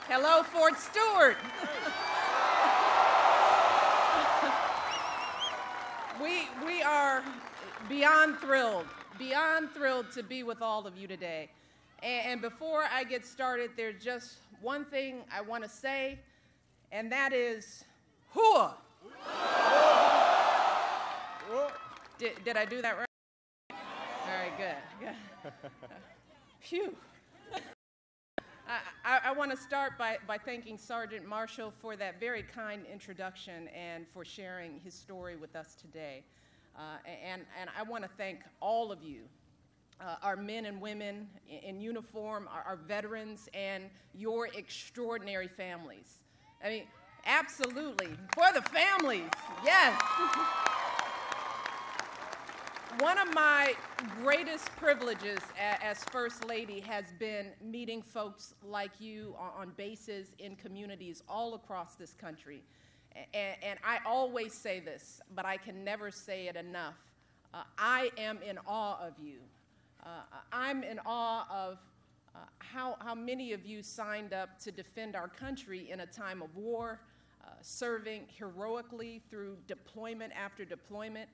Hello, Fort Stewart. We are beyond thrilled to be with all of you today. And before I get started, there's just one thing I want to say, and that is, hooah! Did I do that right? All right, good. Phew. I want to start by thanking Sergeant Marshall for that very kind introduction and for sharing his story with us today. And I want to thank all of you, our men and women in uniform, our veterans, and your extraordinary families. I mean, absolutely, for the families, yes. One of my greatest privileges as First Lady has been meeting folks like you on bases in communities all across this country. And I always say this, but I can never say it enough. I am in awe of you. I'm in awe of how many of you signed up to defend our country in a time of war, serving heroically through deployment after deployment.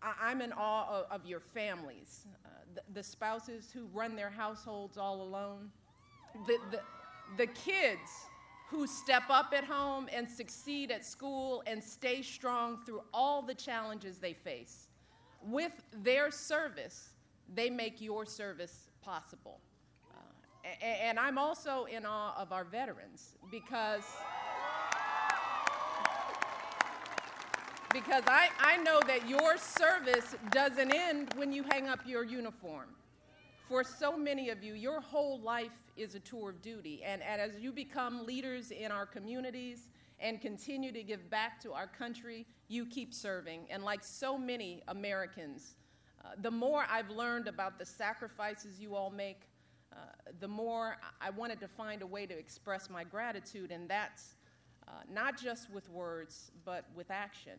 I'm in awe of your families, the spouses who run their households all alone, the kids who step up at home and succeed at school and stay strong through all the challenges they face. With their service, they make your service possible. And I'm also in awe of our veterans because I know that your service doesn't end when you hang up your uniform. For so many of you, your whole life is a tour of duty. And as you become leaders in our communities and continue to give back to our country, you keep serving. And like so many Americans, the more I've learned about the sacrifices you all make, the more I wanted to find a way to express my gratitude, and that's not just with words, but with action.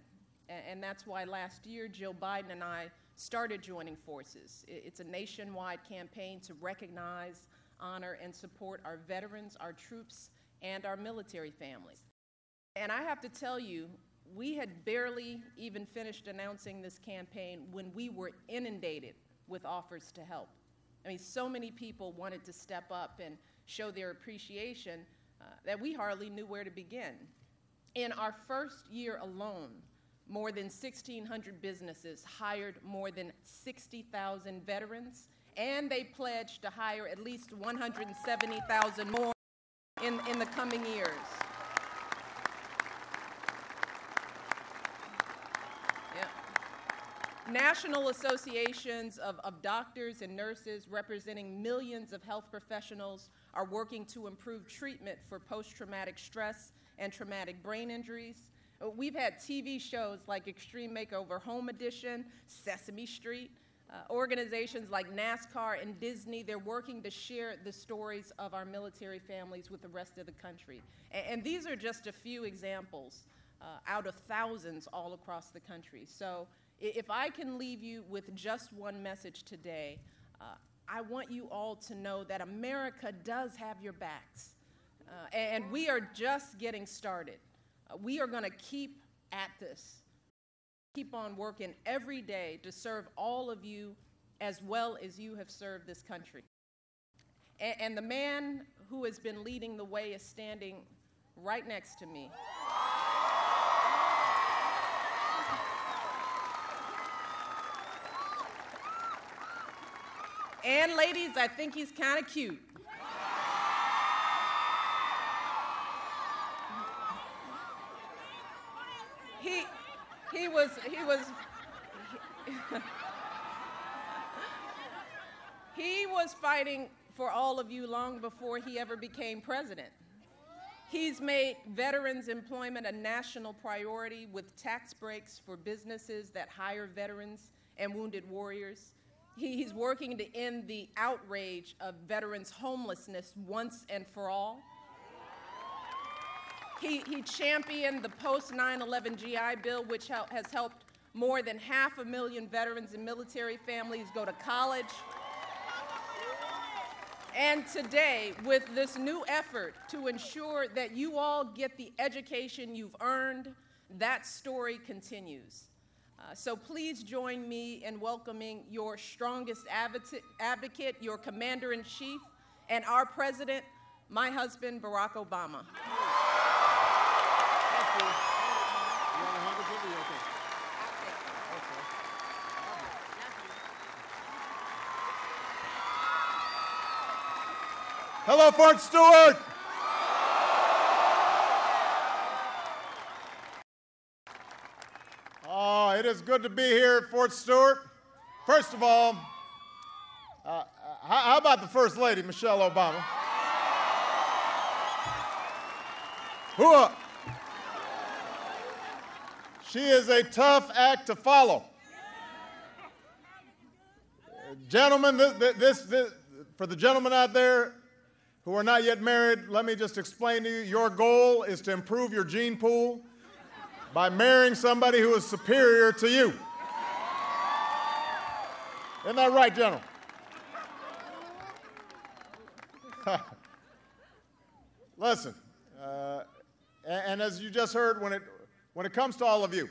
And that's why last year, Jill Biden and I started joining forces. It's a nationwide campaign to recognize, honor, and support our veterans, our troops, and our military families. And I have to tell you, we had barely even finished announcing this campaign when we were inundated with offers to help. I mean, so many people wanted to step up and show their appreciation that we hardly knew where to begin. In our first year alone, more than 1,600 businesses hired more than 60,000 veterans, and they pledged to hire at least 170,000 more in the coming years. Yeah. National associations of doctors and nurses representing millions of health professionals are working to improve treatment for post-traumatic stress and traumatic brain injuries. We've had TV shows like Extreme Makeover Home Edition, Sesame Street, organizations like NASCAR and Disney. They're working to share the stories of our military families with the rest of the country. And these are just a few examples out of thousands all across the country. So if I can leave you with just one message today, I want you all to know that America does have your backs. And we are just getting started. We are going to keep at this, keep on working every day to serve all of you as well as you have served this country. And the man who has been leading the way is standing right next to me. And ladies, I think he's kind of cute. He was fighting for all of you long before he ever became president. He's made veterans employment a national priority with tax breaks for businesses that hire veterans and wounded warriors. He's working to end the outrage of veterans' homelessness once and for all. He championed the post-9/11 GI Bill, which has helped more than 500,000 veterans and military families go to college. And today, with this new effort to ensure that you all get the education you've earned, that story continues. So please join me in welcoming your strongest advocate, your commander-in-chief, and our president, my husband, Barack Obama. Thank you. You want to hand it to me? Okay. Hello, Fort Stewart. Oh, it is good to be here at Fort Stewart. First of all, how about the First Lady, Michelle Obama? Hooah! She is a tough act to follow. Gentlemen, for the gentlemen out there who are not yet married, let me just explain to you, your goal is to improve your gene pool by marrying somebody who is superior to you. Isn't that right, gentlemen? Listen, and as you just heard, when it comes to all of you,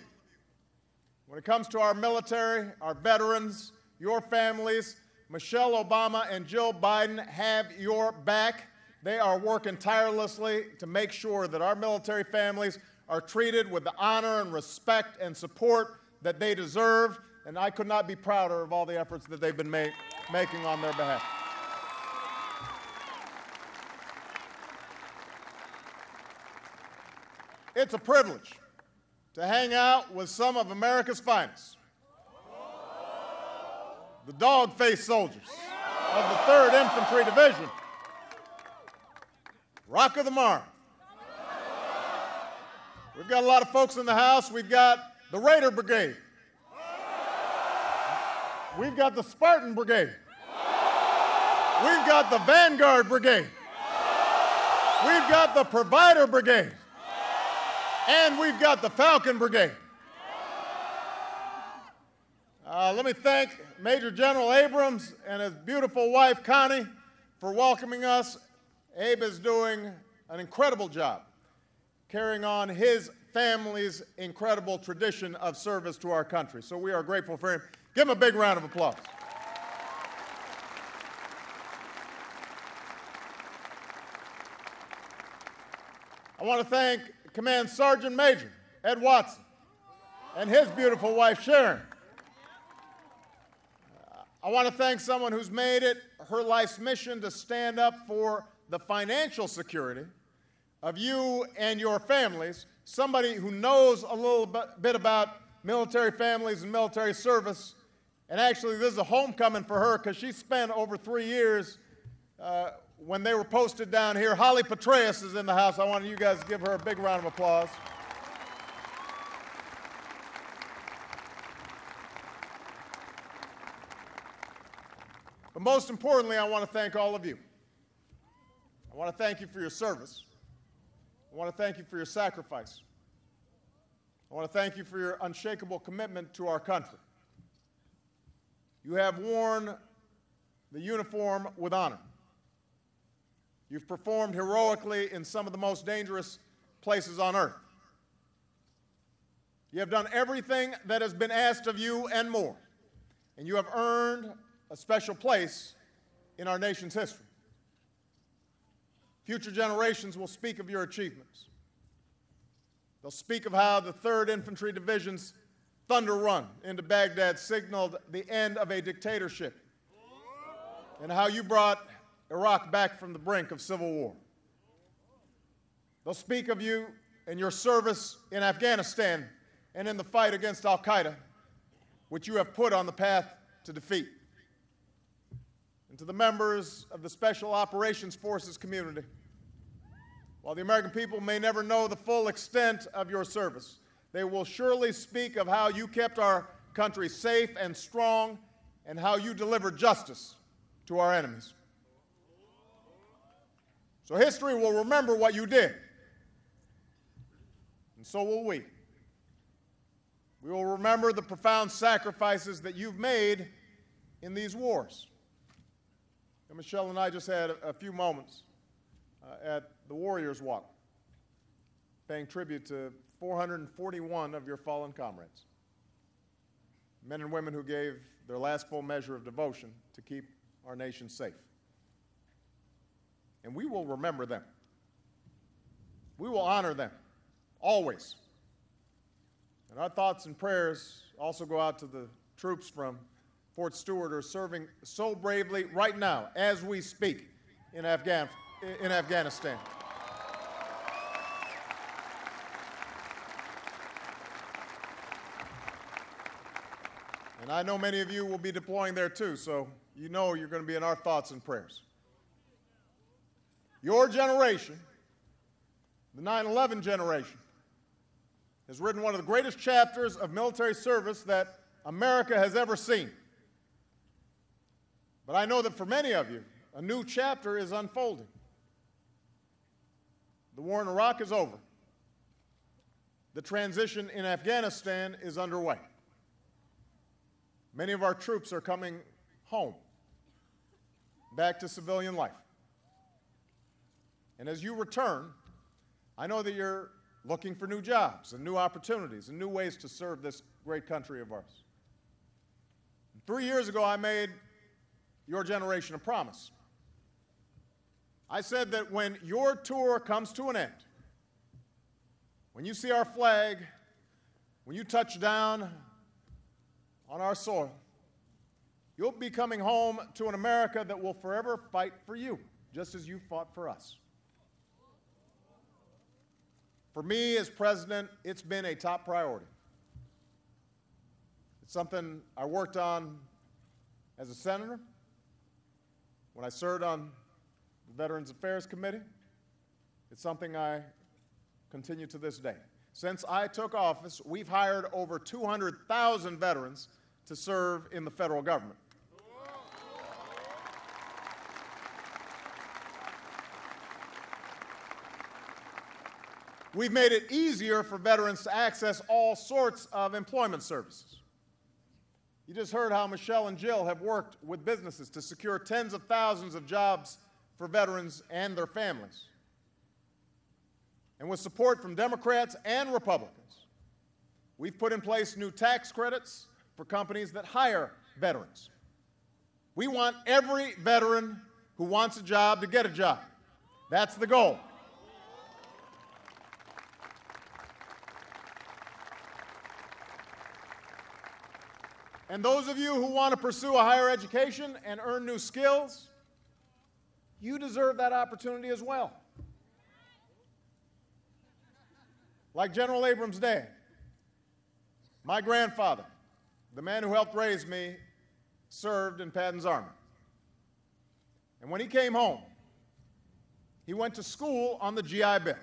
when it comes to our military, our veterans, your families, Michelle Obama and Jill Biden have your back. They are working tirelessly to make sure that our military families are treated with the honor and respect and support that they deserve, and I could not be prouder of all the efforts that they've been making on their behalf. It's a privilege to hang out with some of America's finest. The dog-faced soldiers of the 3rd Infantry Division. Rock of the Marne. We've got a lot of folks in the house. We've got the Raider Brigade. We've got the Spartan Brigade. We've got the Vanguard Brigade. We've got the Provider Brigade. And we've got the Falcon Brigade. Let me thank Major General Abrams and his beautiful wife, Connie, for welcoming us. Abe is doing an incredible job carrying on his family's incredible tradition of service to our country. So we are grateful for him. Give him a big round of applause. I want to thank Command Sergeant Major Ed Watson and his beautiful wife, Sharon. I want to thank someone who's made it her life's mission to stand up for the financial security of you and your families, somebody who knows a little bit about military families and military service. And actually, this is a homecoming for her because she spent over 3 years when they were posted down here. Holly Petraeus is in the house. I want you guys to give her a big round of applause. But most importantly, I want to thank all of you. I want to thank you for your service. I want to thank you for your sacrifice. I want to thank you for your unshakable commitment to our country. You have worn the uniform with honor. You've performed heroically in some of the most dangerous places on earth. You have done everything that has been asked of you and more, and you have earned a special place in our nation's history. Future generations will speak of your achievements. They'll speak of how the 3rd Infantry Division's thunder run into Baghdad signaled the end of a dictatorship, and how you brought Iraq back from the brink of civil war. They'll speak of you and your service in Afghanistan and in the fight against al-Qaeda, which you have put on the path to defeat. And to the members of the Special Operations Forces community, while the American people may never know the full extent of your service, they will surely speak of how you kept our country safe and strong and how you delivered justice to our enemies. So history will remember what you did, and so will we. We will remember the profound sacrifices that you've made in these wars. And Michelle and I just had a few moments at the Warriors Walk, paying tribute to 441 of your fallen comrades, men and women who gave their last full measure of devotion to keep our nation safe. And we will remember them. We will honor them, always. And our thoughts and prayers also go out to the troops from Fort Stewart who are serving so bravely right now, as we speak, in Afghanistan. And I know many of you will be deploying there too, so you know you're going to be in our thoughts and prayers. Your generation, the 9/11 generation, has written one of the greatest chapters of military service that America has ever seen. But I know that for many of you, a new chapter is unfolding. The war in Iraq is over. The transition in Afghanistan is underway. Many of our troops are coming home, back to civilian life. And as you return, I know that you're looking for new jobs and new opportunities and new ways to serve this great country of ours. 3 years ago, I made your generation a promise. I said that when your tour comes to an end, when you see our flag, when you touch down on our soil, you'll be coming home to an America that will forever fight for you, just as you fought for us. For me as president, it's been a top priority. It's something I worked on as a senator, when I served on the Veterans Affairs Committee. It's something I continue to this day. Since I took office, we've hired over 200,000 veterans to serve in the federal government. We've made it easier for veterans to access all sorts of employment services. You just heard how Michelle and Jill have worked with businesses to secure tens of thousands of jobs for veterans and their families. And with support from Democrats and Republicans, we've put in place new tax credits for companies that hire veterans. We want every veteran who wants a job to get a job. That's the goal. And those of you who want to pursue a higher education and earn new skills, you deserve that opportunity as well. Like General Abrams' dad, my grandfather, the man who helped raise me, served in Patton's Army. And when he came home, he went to school on the GI Bill,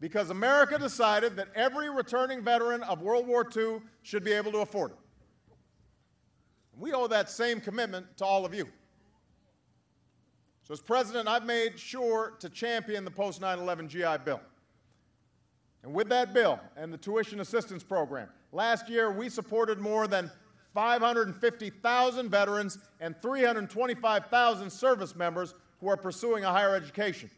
because America decided that every returning veteran of World War II should be able to afford it. We owe that same commitment to all of you. So as president, I've made sure to champion the post-9/11 GI Bill. And with that bill and the tuition assistance program, last year we supported more than 550,000 veterans and 325,000 service members who are pursuing a higher education.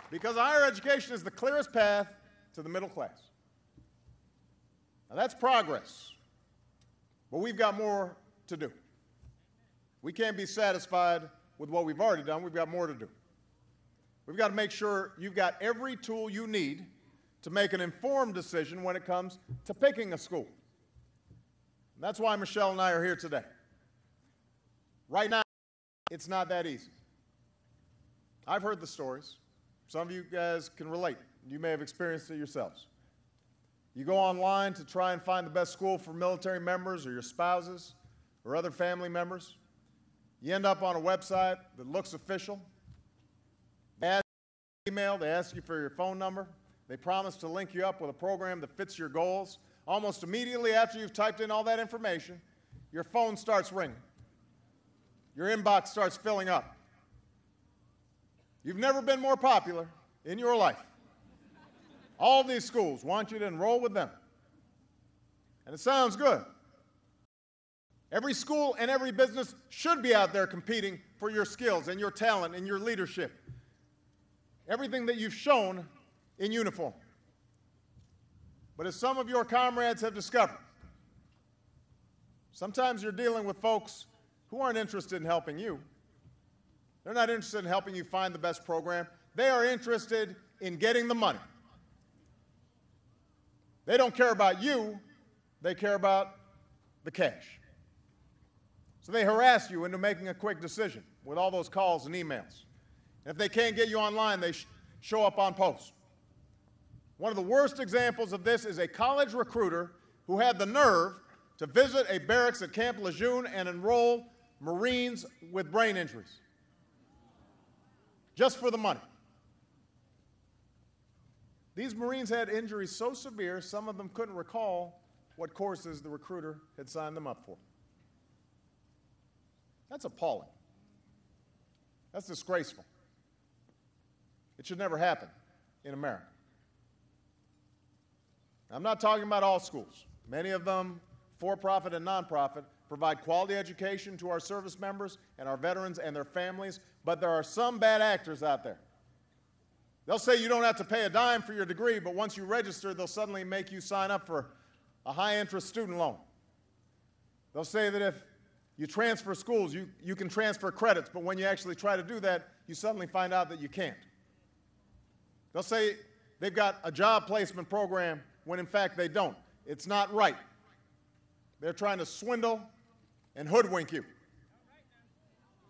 Because higher education is the clearest path to the middle class. Now that's progress, but we've got more to do. We can't be satisfied with what we've already done. We've got more to do. We've got to make sure you've got every tool you need to make an informed decision when it comes to picking a school. And that's why Michelle and I are here today. Right now, it's not that easy. I've heard the stories. Some of you guys can relate. You may have experienced it yourselves. You go online to try and find the best school for military members or your spouses or other family members. You end up on a website that looks official. They ask you for your email, they ask you for your phone number. They promise to link you up with a program that fits your goals. Almost immediately after you've typed in all that information, your phone starts ringing. Your inbox starts filling up. You've never been more popular in your life. All these schools want you to enroll with them. And it sounds good. Every school and every business should be out there competing for your skills and your talent and your leadership. Everything that you've shown in uniform. But as some of your comrades have discovered, sometimes you're dealing with folks who aren't interested in helping you. They're not interested in helping you find the best program. They are interested in getting the money. They don't care about you. They care about the cash. So they harass you into making a quick decision with all those calls and emails. And if they can't get you online, they show up on post. One of the worst examples of this is a college recruiter who had the nerve to visit a barracks at Camp Lejeune and enroll Marines with brain injuries, just for the money. These Marines had injuries so severe, some of them couldn't recall what courses the recruiter had signed them up for. That's appalling. That's disgraceful. It should never happen in America. I'm not talking about all schools. Many of them, for-profit and non-profit, provide quality education to our service members and our veterans and their families, but there are some bad actors out there. They'll say you don't have to pay a dime for your degree, but once you register, they'll suddenly make you sign up for a high-interest student loan. They'll say that if you transfer schools, you can transfer credits, but when you actually try to do that, you suddenly find out that you can't. They'll say they've got a job placement program when in fact they don't. It's not right. They're trying to swindle and hoodwink you.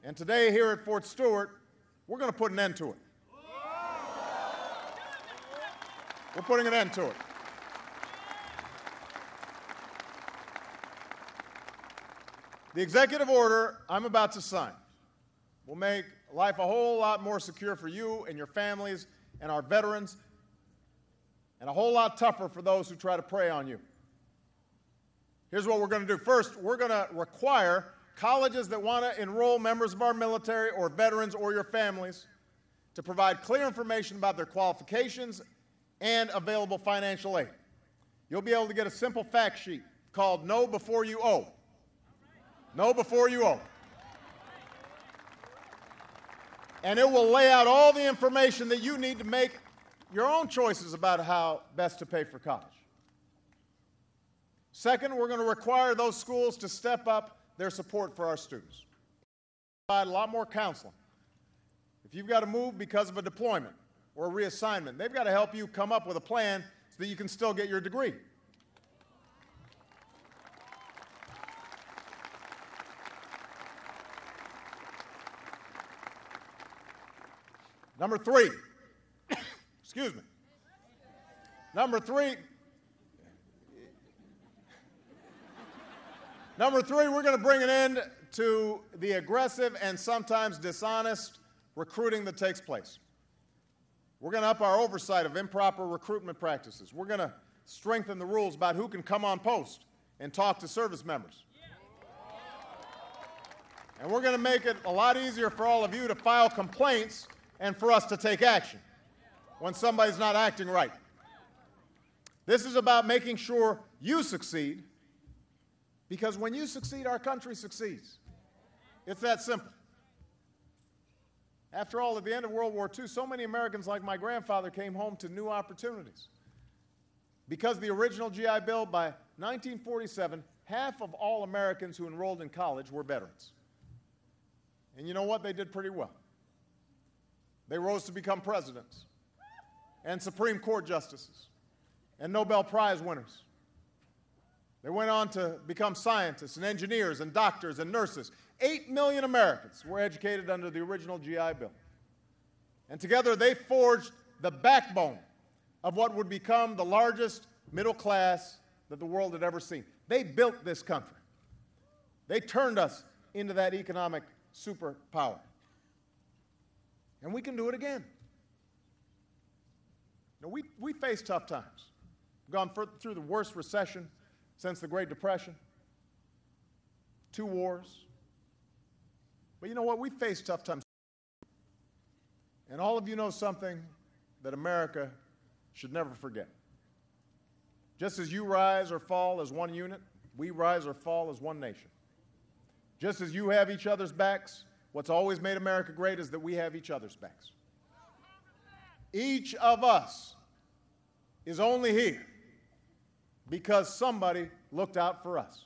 And today here at Fort Stewart, we're going to put an end to it. We're putting an end to it. The executive order I'm about to sign will make life a whole lot more secure for you and your families and our veterans, and a whole lot tougher for those who try to prey on you. Here's what we're going to do. First, we're going to require colleges that want to enroll members of our military or veterans or your families to provide clear information about their qualifications and available financial aid. You'll be able to get a simple fact sheet called Know Before You Owe. Know Before You Owe. And it will lay out all the information that you need to make your own choices about how best to pay for college. Second, we're going to require those schools to step up their support for our students. Provide a lot more counseling. If you've got to move because of a deployment or a reassignment, they've got to help you come up with a plan so that you can still get your degree. Number three, excuse me. Number three, we're going to bring an end to the aggressive and sometimes dishonest recruiting that takes place. We're going to up our oversight of improper recruitment practices. We're going to strengthen the rules about who can come on post and talk to service members. And we're going to make it a lot easier for all of you to file complaints and for us to take action when somebody's not acting right. This is about making sure you succeed, because when you succeed, our country succeeds. It's that simple. After all, at the end of World War II, so many Americans like my grandfather came home to new opportunities. Because the original GI Bill, by 1947, half of all Americans who enrolled in college were veterans. And you know what? They did pretty well. They rose to become presidents and Supreme Court justices and Nobel Prize winners. They went on to become scientists and engineers and doctors and nurses. 8 million Americans were educated under the original GI Bill. And together they forged the backbone of what would become the largest middle class that the world had ever seen. They built this country. They turned us into that economic superpower. And we can do it again. Now, we face tough times. We've gone through the worst recession since the Great Depression, 2 wars. But you know what? We face tough times. And all of you know something that America should never forget. Just as you rise or fall as one unit, we rise or fall as one nation. Just as you have each other's backs, what's always made America great is that we have each other's backs. Each of us is only here because somebody looked out for us.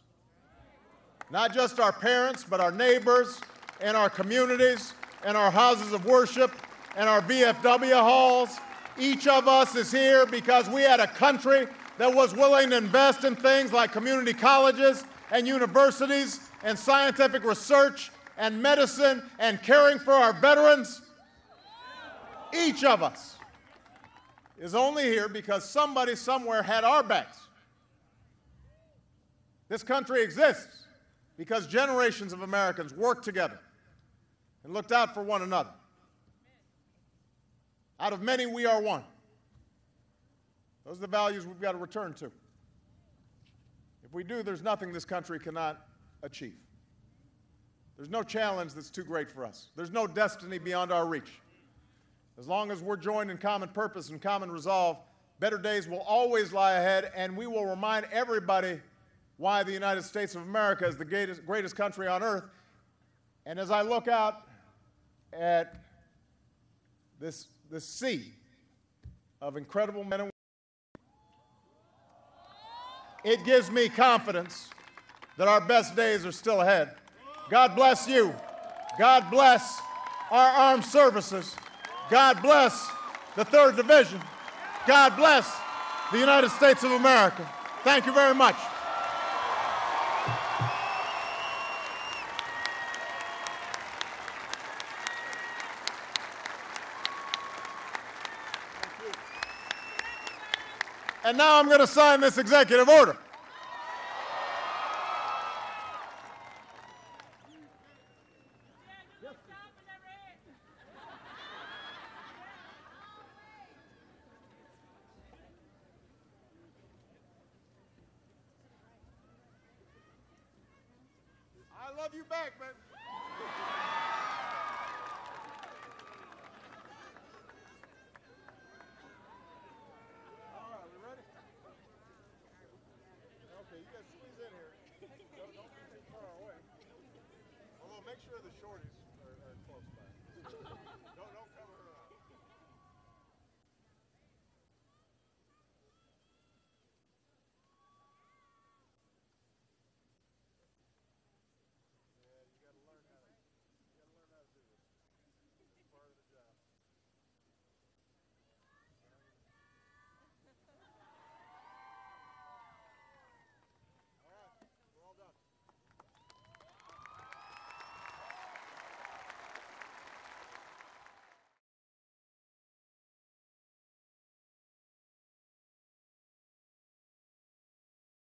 Not just our parents, but our neighbors and our communities and our houses of worship and our VFW halls. Each of us is here because we had a country that was willing to invest in things like community colleges and universities and scientific research and medicine and caring for our veterans. Each of us is only here because somebody somewhere had our backs. This country exists because generations of Americans worked together and looked out for one another. Out of many, we are one. Those are the values we've got to return to. If we do, there's nothing this country cannot achieve. There's no challenge that's too great for us. There's no destiny beyond our reach. As long as we're joined in common purpose and common resolve, better days will always lie ahead, and we will remind everybody why the United States of America is the greatest country on earth. And as I look out at this sea of incredible men and women, it gives me confidence that our best days are still ahead. God bless you. God bless our armed services. God bless the 3rd Division. God bless the United States of America. Thank you very much. And now I'm going to sign this executive order. I love you back, man. All right, we ready? Okay, you guys squeeze in here. Don't be too far away. Although make sure the shorties are close by. Don't